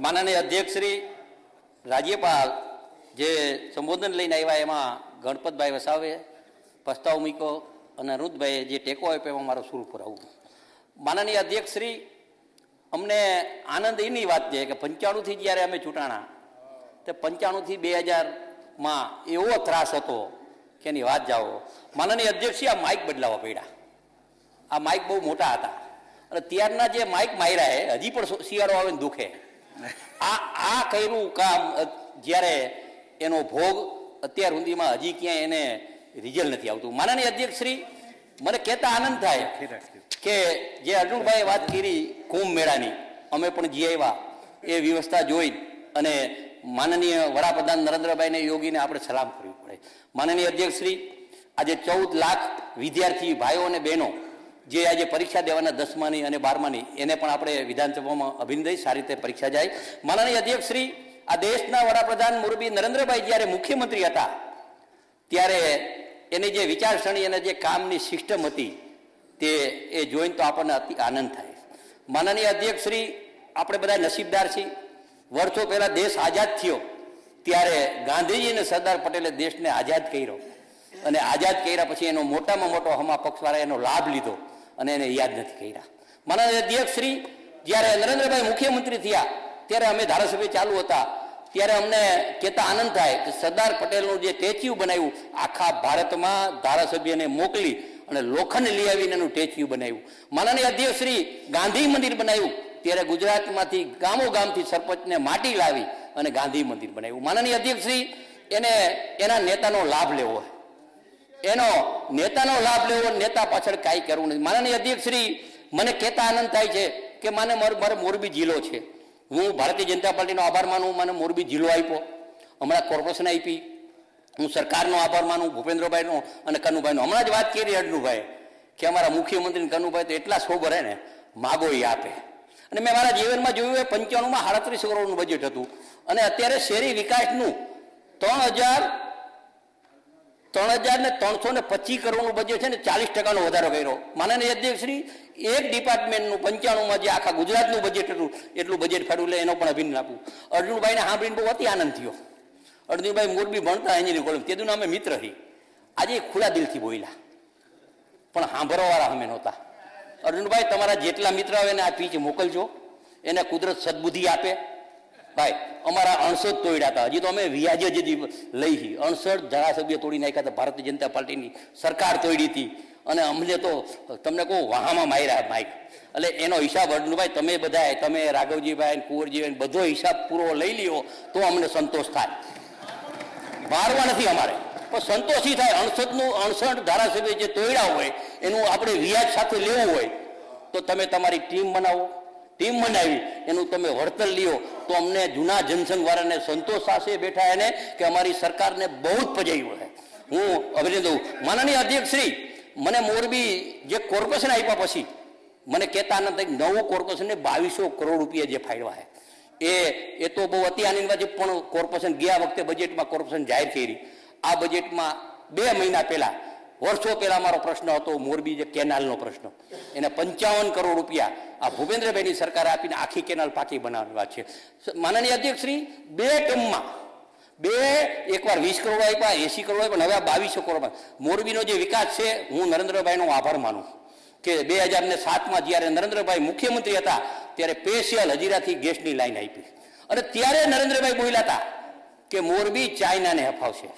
માનનીય અધ્યક્ષ શ્રી રાજ્યપાલ જે સંબોધન લઈને આવ્યા એમાં ગણપતભાઈ વસાવે પ્રસ્તાવ મૂક્યો અને અનુદભાઈએ જે ટેકો આપ્યો એમાં મારો સુર પુરાવું. માનનીય અધ્યક્ષ શ્રી, અમને આનંદ એની વાત છે કે 95થી જ્યારે અમે ચૂંટાણા તે 95થી 2000માં એવો ત્રાસ હતો કે એની વાત જાઓ. માનનીય અધ્યક્ષ શ્રી, આ માઇક બદલાવવા પડ્યા. આ માઇક બહુ મોટા હતા અને ત્યારના જે માઇક માર્યા હજી પણ શિયાળો આવે ને દુખે. આ કર્યું કામ જ્યારે એનો ભોગ અત્યાર સુધીમાં હજી ક્યાંય એને રિઝલ્ટ નથી આવતું. માનનીય અધ્યક્ષ શ્રી, મને કહેતા આનંદ થાય કે જે અર્જુનભાઈએ વાત કરી કુંભ મેળાની, અમે પણ જી આવ્યા એ વ્યવસ્થા જોઈ અને માનનીય વડાપ્રધાન નરેન્દ્રભાઈને યોગીને આપણે સલામ કરવી પડે. માનનીય અધ્યક્ષ શ્રી, આજે 14 લાખ વિદ્યાર્થી ભાઈઓ અને બહેનો જે આજે પરીક્ષા દેવાના 10માની અને 12માની એને પણ આપણે વિધાનસભામાં અભિનંદન, સારી રીતે પરીક્ષા જાય. માનનીય અધ્યક્ષ શ્રી, આ દેશના વડાપ્રધાન મોરબી નરેન્દ્રભાઈ જ્યારે મુખ્યમંત્રી હતા ત્યારે એની જે વિચારસરણી અને જે કામની સિસ્ટમ હતી તે એ જોઈને તો આપણને અતિ આનંદ થાય. માનનીય અધ્યક્ષ શ્રી, આપણે બધા નસીબદાર છીએ. વર્ષો પહેલા દેશ આઝાદ થયો ત્યારે ગાંધીજી અને સરદાર પટેલે દેશને આઝાદ કર્યો અને આઝાદ કર્યા પછી એનો મોટામાં મોટો હમા પક્ષવાળા એનો લાભ લીધો અને એને યાદ નથી કર્યા. માનનીય અધ્યક્ષ શ્રી, જ્યારે નરેન્દ્રભાઈ મુખ્યમંત્રી થયા ત્યારે અમે ધારાસભ્ય ચાલુ હતા ત્યારે અમને કહેતા આનંદ થાય કે સરદાર પટેલનું જે સ્ટેચ્યુ બનાવ્યું આખા ભારતમાં ધારાસભ્યને મોકલી અને લોખંડ લઈ આવીને એનું સ્ટેચ્યુ બનાવ્યું. માનનીય અધ્યક્ષ શ્રી, ગાંધી મંદિર બનાવ્યું ત્યારે ગુજરાતમાંથી ગામો ગામથી સરપંચને માટી લાવી અને ગાંધી મંદિર બનાવ્યું. માનનીય અધ્યક્ષ શ્રી, એને એના નેતાનો લાભ લેવો, એનો નેતાનો લાભ લેવો, નેતા પાછળ કાંઈ કરવું નથી. માનનીય અધ્યક્ષ શ્રી, મને કહેતા આનંદ થાય છે કે મારો મોરબી જિલ્લો છે, હું ભારતીય જનતા પાર્ટીનો આભાર માનું, મને મોરબી જિલ્લો આપ્યો, હમણાં કોર્પોરેશન આપી, હું સરકારનો આભાર માનું, ભૂપેન્દ્રભાઈનો અને કનુભાઈનો. હમણાં જ વાત કરી અર્જુનભાઈ કે અમારા મુખ્યમંત્રી કનુભાઈ તો એટલા સોબર હે ને, માગો એ આપે. અને મેં મારા જીવનમાં જોયું એ 95માં 38 કરોડનું બજેટ હતું અને અત્યારે શહેરી વિકાસનું 3,325 કરોડનું બજેટ છે ને, 40%નો વધારો કર્યો. માનનીય અધ્યક્ષ શ્રી, એક ડિપાર્ટમેન્ટનું 95માં જે આખા ગુજરાતનું બજેટ હતું એટલું બજેટ ફાળવું, એટલે એનો પણ અભિનંદન આપું. અર્જુનભાઈને સાંભળીને બહુ અતિ આનંદ થયો. અર્જુનભાઈ મોરબી ભણતા એન્જિનિયરિંગ કોલેજ, તેદું અમે મિત્ર રહી. આજે ખુલ્લા દિલથી બોલ્યા પણ સાંભળવાવાળા અમે નહોતા. અર્જુનભાઈ, તમારા જેટલા મિત્ર આવે ને આ પીચ મોકલજો, એને કુદરત સદબુદ્ધિ આપે. ભાઈ, અમારા 68 તોડ્યા હતા, હજી તો અમે વ્યાજે જ લઈ 68 ધારાસભ્ય તોડી નાખ્યા હતા. ભારતીય જનતા પાર્ટીની સરકાર તોડી હતી અને અમને તો તમને કહું વહામાં માર્યા માઇક. એટલે એનો હિસાબ અર્જુનભાઈ તમે બધા, તમે રાઘવજીભાઈ કુંવરજીભાઈ બધો હિસાબ પૂરો લઈ લ્યો તો અમને સંતોષ થાય. મારવા નથી અમારે, પણ સંતોષી થાય. 68 ધારાસભ્ય જે તોડ્યા હોય એનું આપણે વ્યાજ સાથે લેવું હોય તો તમે તમારી ટીમ બનાવો, ટીમ બનાવી એનું તમે વળતર લ્યો તો અમને જૂના જનસંઘવાળાને સંતોષ થશે બેઠા એને કે અમારી સરકારને બહુ જ પજાયું છે. હું અભિનંદન દઉં. માનનીય અધ્યક્ષ શ્રી, મને મોરબી જે કોર્પોરેશન આપ્યા પછી મને કહેતા આનંદ થાય, નવું કોર્પોરેશનને 2200 કરોડ રૂપિયા જે ફાળવા છે એ તો બહુ અતિ આનંદમાં છે. પણ કોર્પોરેશન ગયા વખતે બજેટમાં કોર્પોરેશન જાહેર કરી, આ બજેટમાં 2 મહિના પહેલા, વર્ષો પહેલા મારો પ્રશ્ન હતો મોરબી જે કેનાલનો પ્રશ્ન, એને 55 કરોડ રૂપિયા આ ભૂપેન્દ્રભાઈની સરકારે આપીને આખી કેનાલ પાકી બનાવવા છે. માનનીય અધ્યક્ષ શ્રી, 2 ટર્મમાં એકવાર 20 કરોડ આપ્યા, 80 કરોડ આપ્યા, હવે 2200 કરોડ. મોરબીનો જે વિકાસ છે, હું નરેન્દ્રભાઈનો આભાર માનું કે 2007માં જ્યારે નરેન્દ્રભાઈ મુખ્યમંત્રી હતા ત્યારે સ્પેશિયલ હજીરાથી ગેસની લાઈન આપી અને ત્યારે નરેન્દ્રભાઈ બોલ્યા હતા કે મોરબી ચાઇનાને હફાવશે.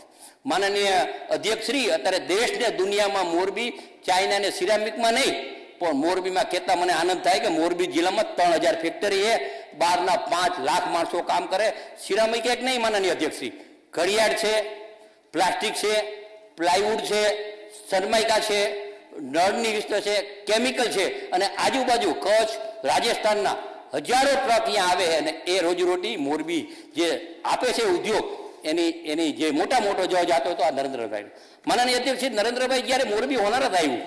માનનીય અધ્યક્ષ શ્રી, અત્યારે દેશને દુનિયામાં મોરબી ચાઇનાને સિરામિકમાં નહીં પણ મોરબીમાં કહેતા મને આનંદ થાય કે મોરબી જિલ્લામાં 3000 ફેક્ટરી છે, બહારના 5 લાખ માણસો કામ કરે. સિરામિક એક નહીં માનનીય અધ્યક્ષ શ્રી, ઘડિયાળ છે, પ્લાસ્ટિક છે, પ્લાયવુડ છે, સનમાઇકા છે, નળની વિસ્ત છે, કેમિકલ છે અને આજુબાજુ કચ્છ રાજસ્થાનના હજારો ટ્રક અહીંયા આવે અને એ રોજીરોટી મોરબી જે આપે છે ઉદ્યોગ, એની જે મોટો જવાબ જાતો હતો આ નરેન્દ્રભાઈ. માનનીય અધ્યક્ષ શ્રી, નરેન્દ્રભાઈ જ્યારે મોરબી હોનારત આવ્યું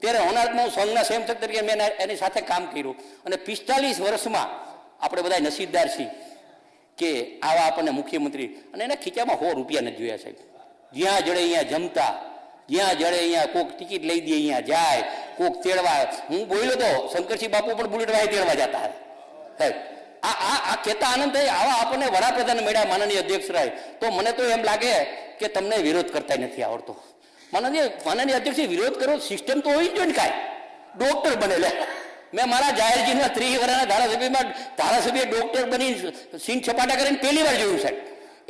ત્યારે હોનારતમાં હું સંઘના સંયોજક તરીકે મેં એની સાથે કામ કર્યું અને 45 વર્ષમાં આપણે બધા નસીબદાર છીએ કે આવા આપણને મુખ્યમંત્રી, અને એના ખીચામાં 100 રૂપિયા નથી જોયા સાહેબ. જ્યાં જડે અહીંયા જમતા, જ્યાં જડે અહીંયા કોક ટિકિટ લઈ દે અહીંયા જાય, કોક તેડવા. હું બોલ્યો તો શંકરસિંહ બાપુ પણ બુલેટ વાય તેડવા જતા સાહેબ. આ કહેતા આનંદ થાય, આવા આપણને વડાપ્રધાન મળ્યા માનનીય અધ્યક્ષ રાય, તો મને તો એમ લાગે કે તમને વિરોધ કરતા નથી આવડતો. માનનીય અધ્યક્ષે વિરોધ કરો, સિસ્ટમ તો હોવી જ જોઈએ ને. કાંઈ ડોક્ટર બનેલે, મેં મારા જાહેરજીના 30 વર્ષના ધારાસભ્યમાં ધારાસભ્ય ડોક્ટર બની સીન છપાટા કરીને પહેલી વાર જોયું સાહેબ.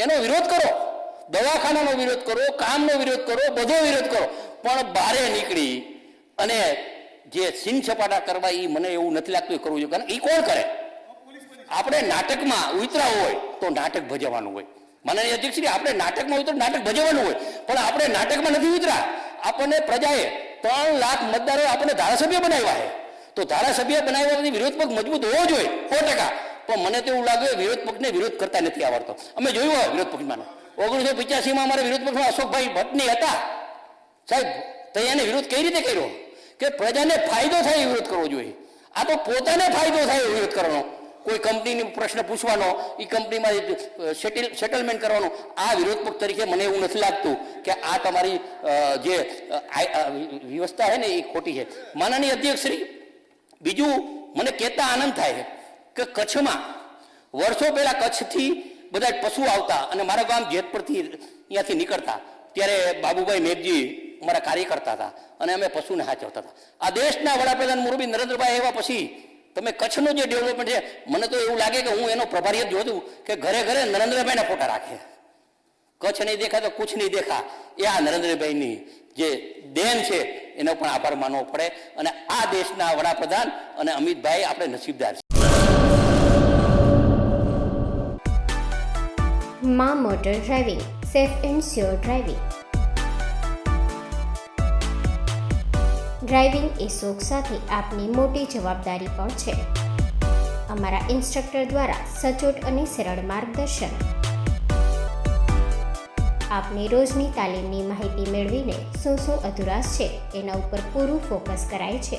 એનો વિરોધ કરો, દવાખાનાનો વિરોધ કરો, કામનો વિરોધ કરો, બધો વિરોધ કરો, પણ બારે નીકળી અને જે સીન છપાટા કરવા એ મને એવું નથી લાગતું એ કરવું જોઈએ. કારણ એ કોણ કરે? આપણે નાટકમાં ઉતરા હોય તો નાટક ભજવવાનું હોય. માનનીય અધ્યક્ષશ્રી, આપણે નાટકમાં ઉતર નાટક ભજવવાનું હોય, પણ આપણે નાટકમાં નથી ઉતરા. આપણને પ્રજાએ 3 લાખ મતદારોએ આપણને ધારાસભ્ય બનાવ્યા છે, તો ધારાસભ્ય બનાવ્યા વિરોધ પક્ષ મજબૂત હોવો જોઈએ 100%. પણ મને તો એવું લાગે વિરોધ પક્ષને વિરોધ કરતા નથી આવડતો. અમે જોયું હોય વિરોધ પક્ષમાં 1985માં અમારા વિરોધ પક્ષમાં અશોકભાઈ ભટ્ટની હતા સાહેબ, તો એને વિરોધ કઈ રીતે કર્યો કે પ્રજાને ફાયદો થાય એ વિરોધ કરવો જોઈએ. આ તો પોતાને ફાયદો થાય એ વિરોધ કરવાનો, કોઈ કંપનીની પ્રશ્ન પૂછવાનો, એ કંપનીમાં સેટલમેન્ટ કરવાનો. આ વિરોધ પક્ષ તરીકે મને એવું નથી લાગતું કે આ તમારી જે વ્યવસ્થા છે ને એ ખોટી છે. માનનીય અધ્યક્ષશ્રી, બીજું મને કહેતા આનંદ થાય કે કચ્છમાં વર્ષો પહેલા કચ્છથી બધા પશુ આવતા અને મારા ગામ જેતપુરથી અહીંયાથી નીકળતા, ત્યારે બાબુભાઈ મેઘજી અમારા કાર્યકર્તા હતા અને અમે પશુને હાચવતા હતા. આ દેશના વડાપ્રધાન મુરબી નરેન્દ્રભાઈ એવા પછી તમે કચ્છનો જે ડેવલપમેન્ટ છે, મને તો એવું લાગે કે હું એનો પ્રભારી જ જોતું કે ઘરે ઘરે નરેન્દ્રભાઈના ફોટા રાખે. કચ્છ નહીં દેખા તો કુછ નહીં દેખા, એ આ નરેન્દ્રભાઈની જે દેન છે એનો પણ આભાર માનવો પડે. અને આ દેશના વડાપ્રધાન અને અમિતભાઈ આપણે નસીબદાર છે. માં motor driving, safe and sure driving. Driving એ શોખ સાથે આપની મોટી જવાબદારી પણ છે. અમારા ઇન્સ્ટ્રક્ટર દ્વારા સચોટ અને સરળ માર્ગદર્શન. આપની રોજની તાલીમની માહિતી મેળવીને શું અધુરાશ છે એના ઉપર પૂરું ફોકસ કરાય છે.